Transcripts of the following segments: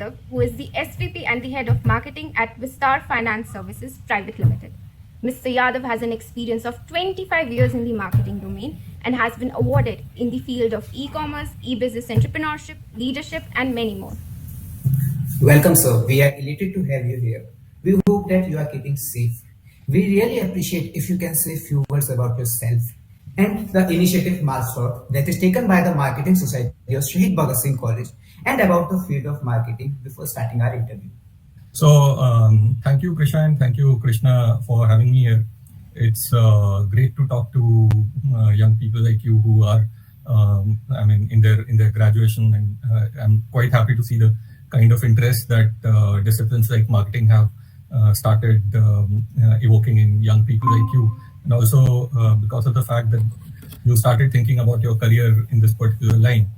Yadav, who is the SVP and the head of marketing at Vistaar Finance Services Private Limited. Mr. Yadav has an experience of 25 years in the marketing domain and has been awarded in the field of e-commerce, e-business entrepreneurship, leadership, and many more. Welcome, sir. We are elated to have you here. We hope that you are keeping safe. We really appreciate if you can say a few words about yourself and the initiative Marktalks that is taken by the Marketing Society of Shaheed Bhagat Singh College and about the field of marketing before starting our interview. So, thank you, Krisha, and thank you, Krishna, for having me here. It's great to talk to young people like you who are, in their graduation, and I'm quite happy to see the kind of interest that disciplines like marketing have started evoking in young people like you, and also because of the fact that you started thinking about your career in this particular line.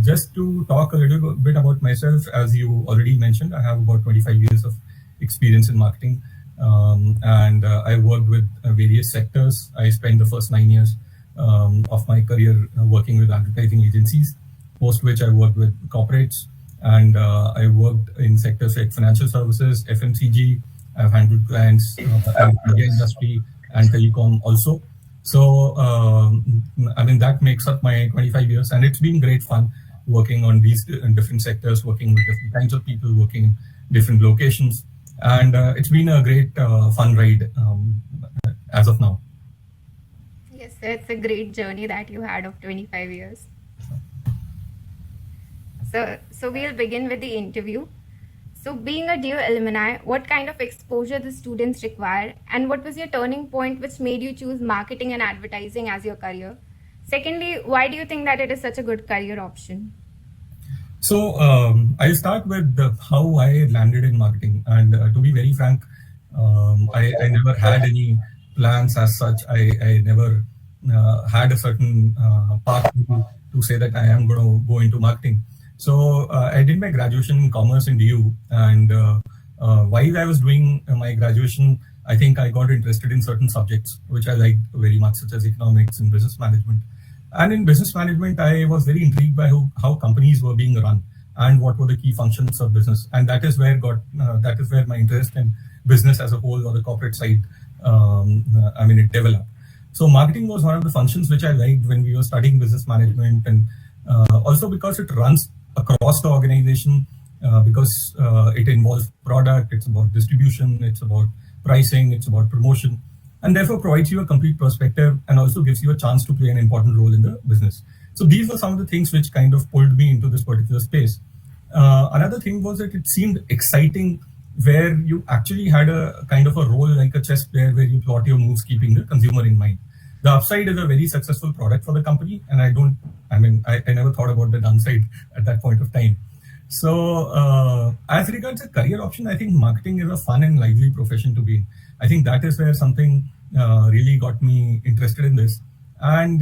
Just to talk a little bit about myself, as you already mentioned, I have about 25 years of experience in marketing, and I worked with various sectors. I spent the first 9 years of my career working with advertising agencies, post which I worked with corporates, and I worked in sectors like financial services, FMCG. I've handled clients in the media industry and telecom also. So, that makes up my 25 years, and it's been great fun working on these different sectors, working with different kinds of people, working in different locations, and it's been a great fun ride as of now. Yes, it's a great journey that you had of 25 years. So we'll begin with the interview. So being a DU alumni, what kind of exposure the students require, and what was your turning point which made you choose marketing and advertising as your career? Secondly, why do you think that it is such a good career option? So I'll start with how I landed in marketing, and to be very frank, I never had any plans as such. I never had a certain path to say that I am going to go into marketing. So I did my graduation in commerce in DU, and while I was doing my graduation, I think I got interested in certain subjects which I liked very much, such as economics and business management. And in business management, I was very intrigued by how companies were being run and what were the key functions of business, and that is where my interest in business as a whole, or the corporate side, it developed. So marketing was one of the functions which I liked when we were studying business management, and also because it runs across the organization, because it involves product, it's about distribution, it's about pricing, it's about promotion, and therefore provides you a complete perspective and also gives you a chance to play an important role in the business. So these were some of the things which kind of pulled me into this particular space. Another thing was that it seemed exciting, where you actually had a kind of a role like a chess player, where you plot your moves keeping the consumer in mind. The upside is a very successful product for the company, and I never thought about the downside at that point of time. So as regards a career option, I think marketing is a fun and lively profession to be in. I think that is where something really got me interested in this. And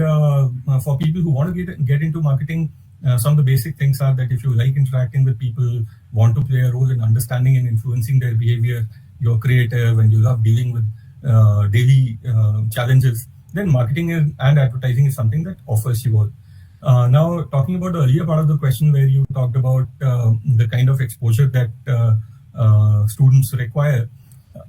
for people who want to get into marketing, some of the basic things are that if you like interacting with people, want to play a role in understanding and influencing their behavior, you're creative, and you love dealing with daily challenges, then marketing and advertising is something that offers you all. Now, talking about the earlier part of the question, where you talked about the kind of exposure that students require,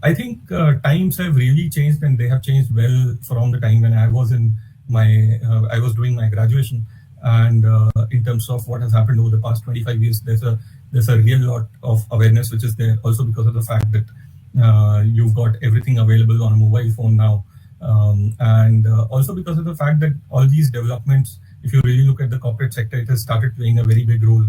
I think times have really changed, and they have changed well from the time when I was doing my graduation. And in terms of what has happened over the past 25 years, there's a real lot of awareness which is there, also because of the fact that you've got everything available on a mobile phone now. And also because of the fact that all these developments, if you really look at the corporate sector, it has started playing a very big role.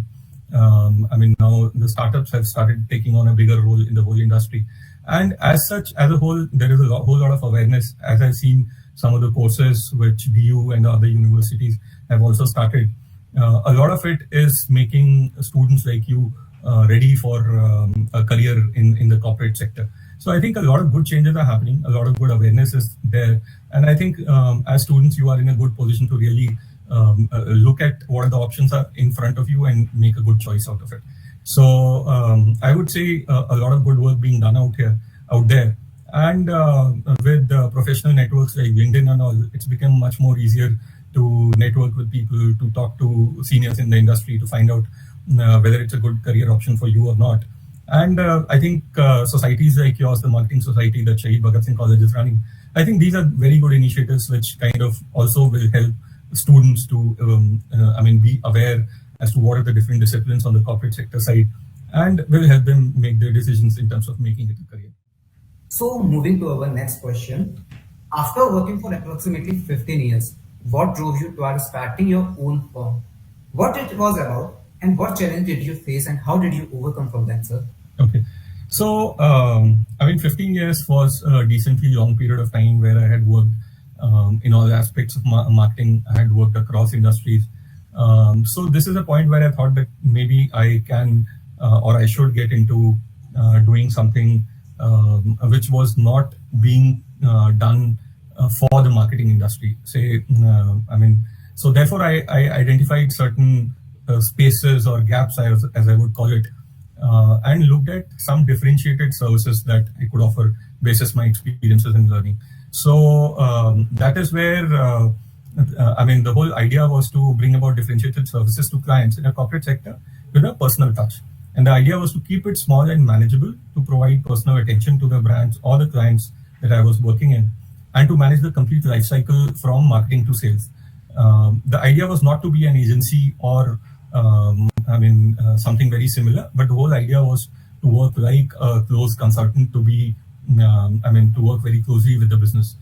Now the startups have started taking on a bigger role in the whole industry. And as such, as a whole, there is a whole lot of awareness. As I've seen some of the courses which DU and the other universities have also started, a lot of it is making students like you ready for a career in the corporate sector. So I think a lot of good changes are happening, a lot of good awareness is there. And I think as students, you are in a good position to really look at what the options are in front of you and make a good choice out of it. So I would say a lot of good work being done out there. And with professional networks like LinkedIn and all, it's become much more easier to network with people, to talk to seniors in the industry, to find out whether it's a good career option for you or not. And I think societies like yours, the marketing society that Shaheed Bhagat Singh College is running, I think these are very good initiatives which kind of also will help students to, be aware as to what are the different disciplines on the corporate sector side, and will help them make their decisions in terms of making it a career. So moving to our next question, after working for approximately 15 years, what drove you towards starting your own firm? What it was about, and what challenge did you face, and how did you overcome from them, sir? Okay. So, 15 years was a decently long period of time where I had worked in all aspects of marketing. I had worked across industries. So this is a point where I thought that maybe I can or I should get into doing something which was not being done for the marketing industry. So therefore I identified certain spaces or gaps, as I would call it, and looked at some differentiated services that I could offer basis my experiences in learning. So that is where, the whole idea was to bring about differentiated services to clients in a corporate sector with a personal touch. And the idea was to keep it small and manageable, to provide personal attention to the brands or the clients that I was working in, and to manage the complete life cycle from marketing to sales. The idea was not to be an agency or something very similar, but the whole idea was to work like a close consultant, to work very closely with the business.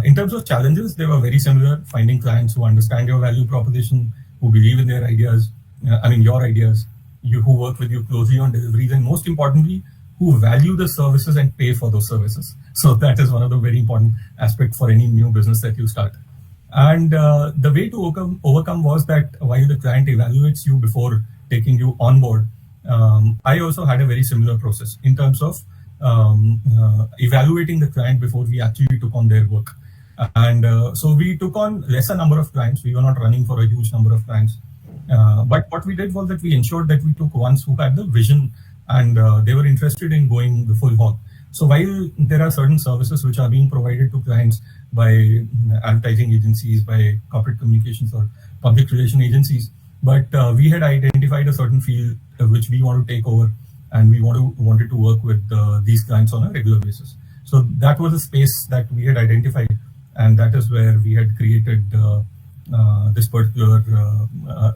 In terms of challenges, they were very similar: finding clients who understand your value proposition, who believe in their ideas, your ideas, who work with you closely on deliveries, and most importantly, who value the services and pay for those services. So that is one of the very important aspects for any new business that you start. And the way to overcome was that while the client evaluates you before taking you on board, I also had a very similar process in terms of evaluating the client before we actually took on their work. And so we took on lesser number of clients. We were not running for a huge number of clients. But what we did was that we ensured that we took ones who had the vision and they were interested in going the full hog. So while there are certain services which are being provided to clients by advertising agencies, by corporate communications or public relation agencies, but we had identified a certain field which we want to take over, and we wanted to work with these clients on a regular basis. So that was a space that we had identified, and that is where we had created this particular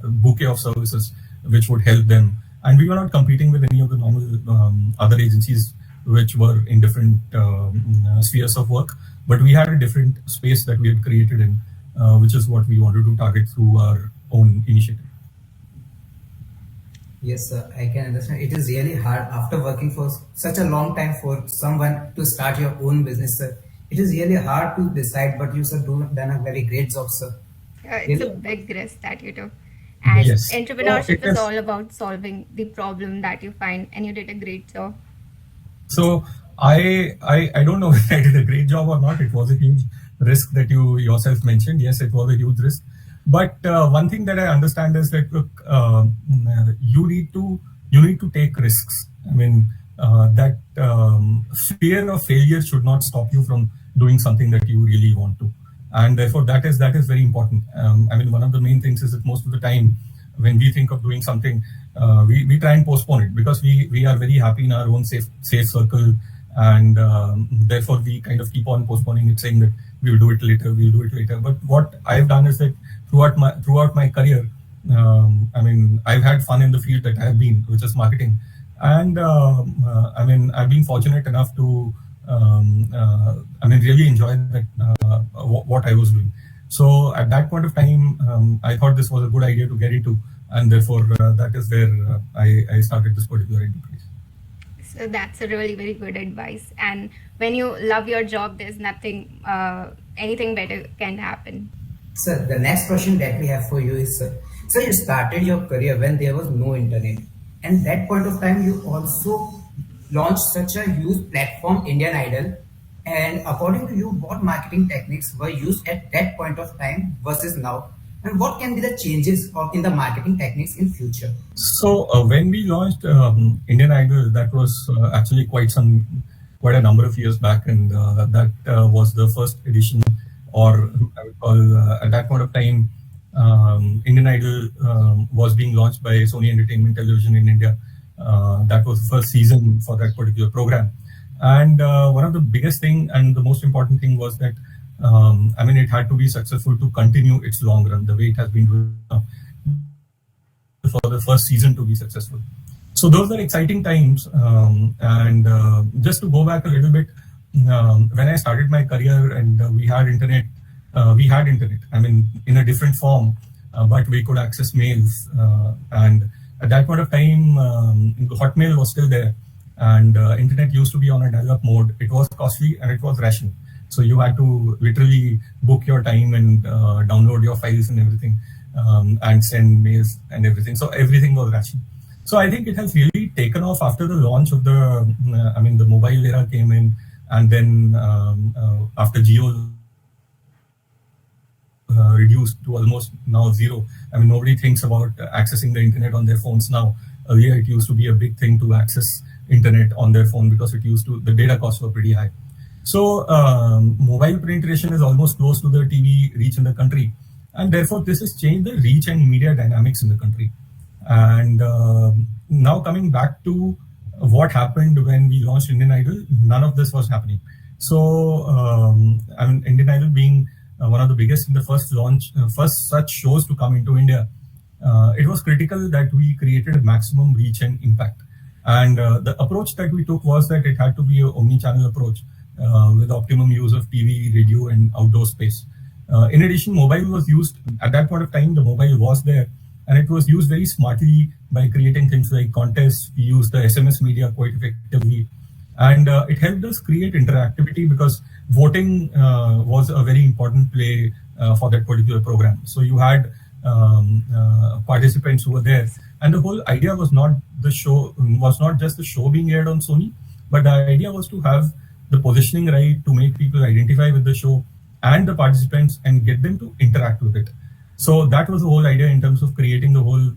bouquet of services which would help them. And we were not competing with any of the normal other agencies which were in different spheres of work, but we had a different space that we had created in, which is what we wanted to target through our own initiative. Yes, sir, I can understand. It is really hard after working for such a long time for someone to start your own business, sir. It is really hard to decide, but you, sir, done a very great job, sir. It's a big risk that you took. And Yes. entrepreneurship is all about solving the problem that you find, and you did a great job. So I don't know if I did a great job or not. It was a huge risk that you yourself mentioned. Yes, it was a huge risk. But one thing that I understand is that, look, you need to take risks. That fear of failure should not stop you from doing something that you really want to. And therefore, that is very important. One of the main things is that most of the time, when we think of doing something, we try and postpone it because we are very happy in our own safe circle, and therefore we kind of keep on postponing it, saying that we'll do it later. But what I've done is that throughout my career, I've had fun in the field that I've been, which is marketing, and I've been fortunate enough to really enjoy that what I was doing. So at that point of time, I thought this was a good idea to get into, and therefore that is where I started this particular enterprise. So that's a really very good advice. And when you love your job, there's nothing, anything better can happen. Sir, the next question that we have for you is, sir, you started your career when there was no internet. And that point of time, you also launched such a huge platform, Indian Idol. And according to you, what marketing techniques were used at that point of time versus now? And what can be the changes in the marketing techniques in future? So when we launched Indian Idol, that was actually quite a number of years back, and that was the first edition, or I would call at that point of time, Indian Idol was being launched by Sony Entertainment Television in India. That was the first season for that particular program. And one of the biggest thing and the most important thing was that, it had to be successful to continue its long run, the way it has been doing for the first season to be successful. So those are exciting times. And just to go back a little bit, when I started my career and we had internet, in a different form, but we could access mails. And at that point of time, Hotmail was still there, and internet used to be on a dial-up mode. It was costly and it was rationed. So you had to literally book your time and download your files and everything, and send mails and everything. So everything was rationed. So I think it has really taken off after the launch of the mobile era came in, and then after Jio reduced to almost now zero. Nobody thinks about accessing the internet on their phones now. Earlier, it used to be a big thing to access internet on their phone because the data costs were pretty high. So mobile penetration is almost close to the TV reach in the country, and therefore this has changed the reach and media dynamics in the country. And now coming back to what happened when we launched Indian Idol, none of this was happening. So Indian Idol being one of the biggest in the first such shows to come into India, it was critical that we created a maximum reach and impact. And the approach that we took was that it had to be an omni-channel approach with optimum use of TV, radio, and outdoor space. In addition, mobile was used at that point of time. The mobile was there, and it was used very smartly by creating things like contests. We used the SMS media quite effectively, and it helped us create interactivity because voting was a very important play for that particular program. So you had participants who were there, and the whole idea was not just the show being aired on Sony, but the idea was to have the positioning right to make people identify with the show and the participants and get them to interact with it. So that was the whole idea in terms of creating the whole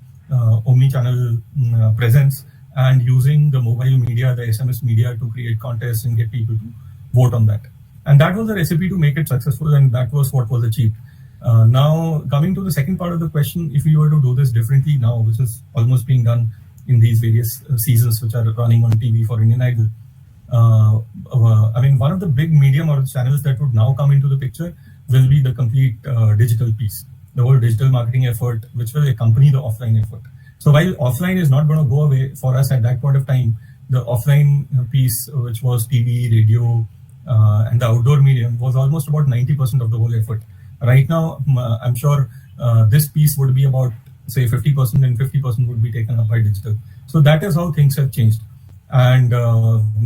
omni-channel presence and using the mobile media, the SMS media to create contests and get people to vote on that. And that was the recipe to make it successful, and that was what was achieved. Now, coming to the second part of the question, if we were to do this differently now, which is almost being done in these various seasons which are running on TV for Indian Idol, one of the big medium or channels that would now come into the picture will be the complete digital piece, the whole digital marketing effort, which will accompany the offline effort. So while offline is not going to go away for us at that point of time, the offline piece, which was TV, radio, and the outdoor medium, was almost about 90% of the whole effort. Right now, I'm sure this piece would be about, say, 50%, and 50% would be taken up by digital. So that is how things have changed. And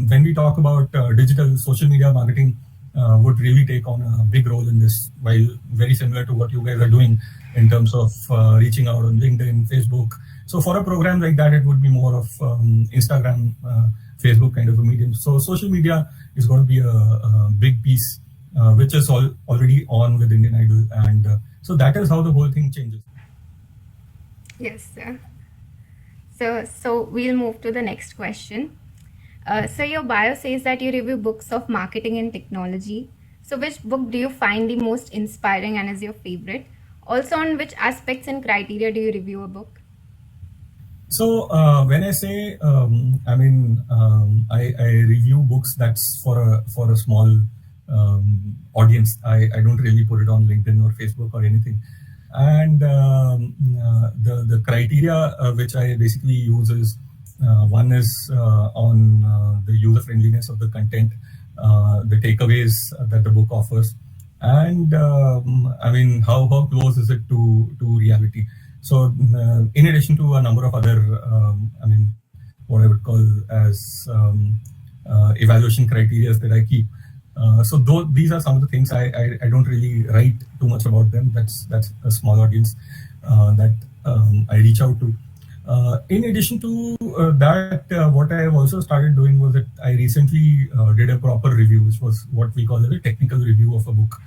when we talk about digital, social media marketing would really take on a big role in this, while very similar to what you guys are doing in terms of reaching out on LinkedIn, Facebook. So for a program like that, it would be more of Instagram, Facebook kind of a medium. So social media is going to be a big piece, which is already on with Indian Idol. And so that is how the whole thing changes. Yes, sir. So we'll move to the next question. So your bio says that you review books of marketing and technology. So which book do you find the most inspiring and is your favorite? Also, on which aspects and criteria do you review a book? So when I say, I review books that's for a small audience. I don't really put it on LinkedIn or Facebook or anything. And the criteria which I basically use is one is on the user friendliness of the content, the takeaways that the book offers, and how close is it to reality. So in addition to a number of other what I would call as evaluation criteria that I keep. So these are some of the things I don't really write too much about them. That's a small audience that I reach out to. In addition to that, what I have also started doing was that I recently did a proper review, which was what we call a technical review of a book,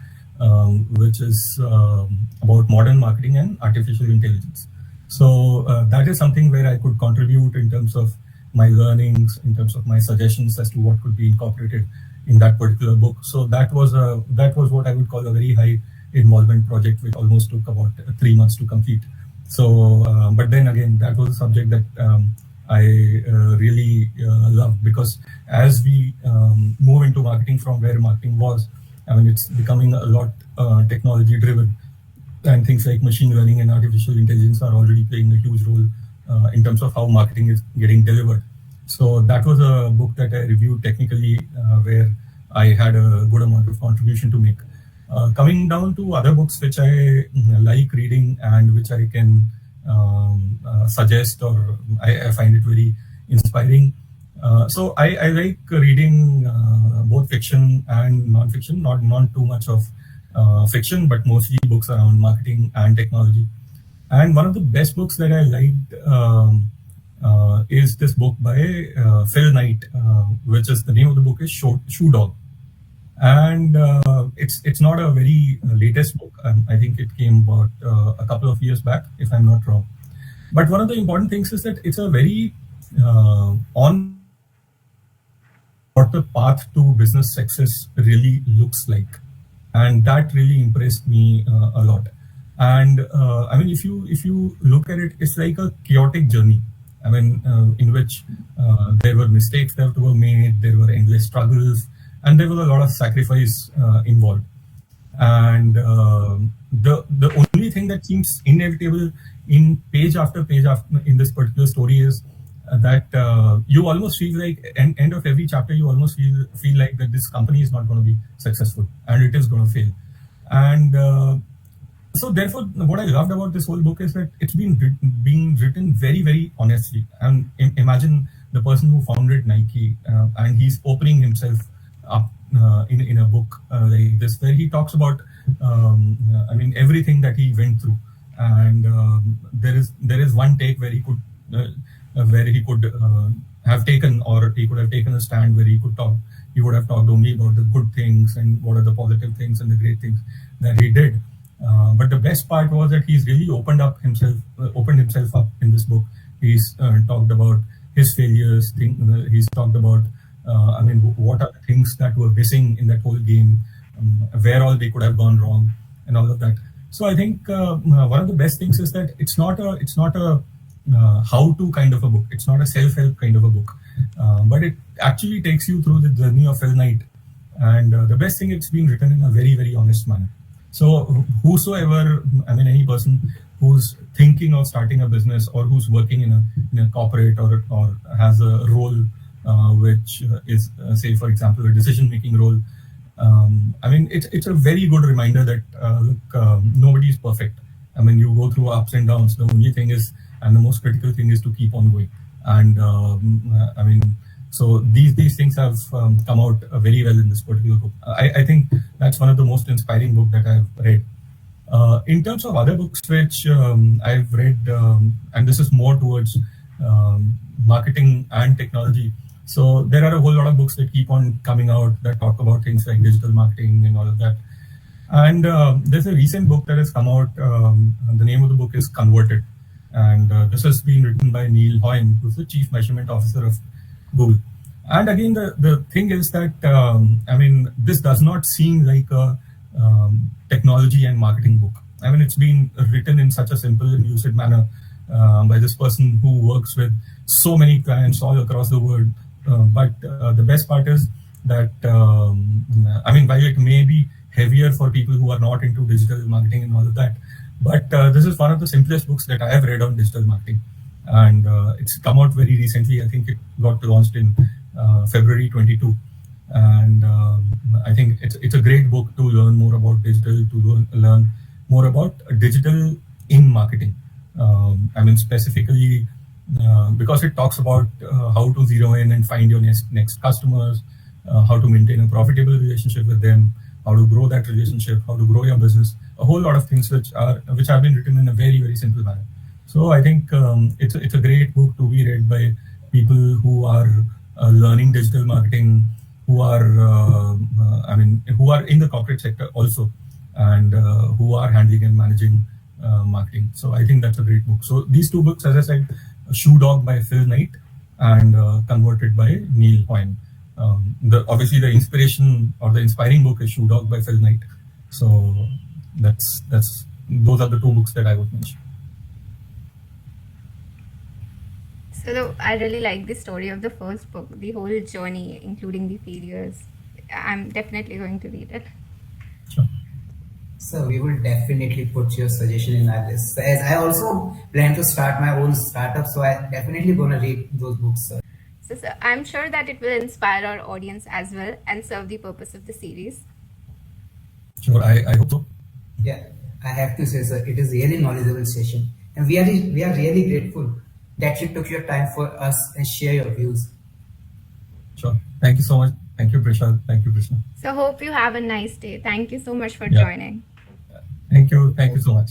which is about modern marketing and artificial intelligence. So that is something where I could contribute in terms of my learnings, in terms of my suggestions as to what could be incorporated in that particular book. So that was what I would call a very high involvement project, which almost took about 3 months to complete. So, but then again, that was a subject that I really loved, because as we move into marketing from where marketing was, I mean, it's becoming a lot technology driven, and things like machine learning and artificial intelligence are already playing a huge role in terms of how marketing is getting delivered. So that was a book that I reviewed technically, where I had a good amount of contribution to make. Coming down to other books which I like reading and which I can suggest, or I find it very inspiring. So I like reading both fiction and non-fiction, not too much of fiction, but mostly books around marketing and technology. And one of the best books that I liked is this book by Phil Knight, which is, the name of the book is Shoe Dog. And it's not a very latest book. I think it came about a couple of years back, if I'm not wrong. But one of the important things is that it's a very on what the path to business success really looks like, and that really impressed me a lot. And I mean, if you look at it, it's like a chaotic journey. I mean, in which there were mistakes that were made, there were endless struggles, and there was a lot of sacrifice involved. And the only thing that seems inevitable in page after page in this particular story is that you almost feel like, end of every chapter, you almost feel like that this company is not going to be successful and it is going to fail. And so therefore, what I loved about this whole book is that it's being written very, very honestly. And imagine the person who founded Nike, and he's opening himself up in a book like this, where he talks about I mean, everything that he went through. And there is one take where he could have taken, or he could have taken a stand where he could talk. He would have talked only about the good things and what are the positive things and the great things that he did. But the best part was that he's really opened himself up in this book. He's talked about his failures. He's talked about, I mean, what are the things that were missing in that whole game, where all they could have gone wrong, and all of that. So I think one of the best things is that it's not a how-to kind of a book. It's not a self-help kind of a book, but it actually takes you through the journey of Phil Knight. And the best thing, it's been written in a very, very honest manner. So whosoever, I mean, any person who's thinking of starting a business, or who's working in a corporate, or has a role which is, say, for example, a decision-making role, I mean, it's a very good reminder that look, nobody is perfect. I mean, you go through ups and downs. The only thing is, and the most critical thing, is to keep on going. And I mean, so these things have come out very well in this particular book. I think that's one of the most inspiring books that I've read. In terms of other books which I've read, and this is more towards marketing and technology. So there are a whole lot of books that keep on coming out that talk about things like digital marketing and all of that. And there's a recent book that has come out. The name of the book is Converted. And this has been written by Neil Hoyne, who's the Chief Measurement Officer of Google. And again, the thing is that, I mean, this does not seem like a technology and marketing book. I mean, it's been written in such a simple and lucid manner by this person who works with so many clients all across the world. But the best part is that, I mean, while it may be heavier for people who are not into digital marketing and all of that, but this is one of the simplest books that I have read on digital marketing. And it's come out very recently. I think it got launched in February 22. And I think it's a great book to learn more about digital, to learn more about digital in marketing. I mean, specifically because it talks about how to zero in and find your next customers, how to maintain a profitable relationship with them, how to grow that relationship, how to grow your business, a whole lot of things which have been written in a very, very simple manner. So I think it's a great book to be read by people who are learning digital marketing, who are who are in the corporate sector also, and who are handling and managing marketing. So I think that's a great book. So these two books, as I said, Shoe Dog by Phil Knight and Converted by Neil Hoyne. Obviously the inspiration or the inspiring book is Shoe Dog by Phil Knight. So those are the two books that I would mention. So I really like the story of the first book, the whole journey, including the failures. I'm definitely going to read it. Sure. So we will definitely put your suggestion in our list. As I also plan to start my own startup, so I definitely gonna read those books, sir. So I'm sure that it will inspire our audience as well and serve the purpose of the series. Sure, I hope so. Yeah, I have to say, sir, it is really knowledgeable session, and we are really grateful that you took your time for us and share your views. Sure. Thank you so much. Thank you, Prashant. Thank you, Krishna. So hope you have a nice day. Thank you so much for Yeah. joining. Thank you. Thank you so much.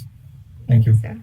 Thank you. Sir.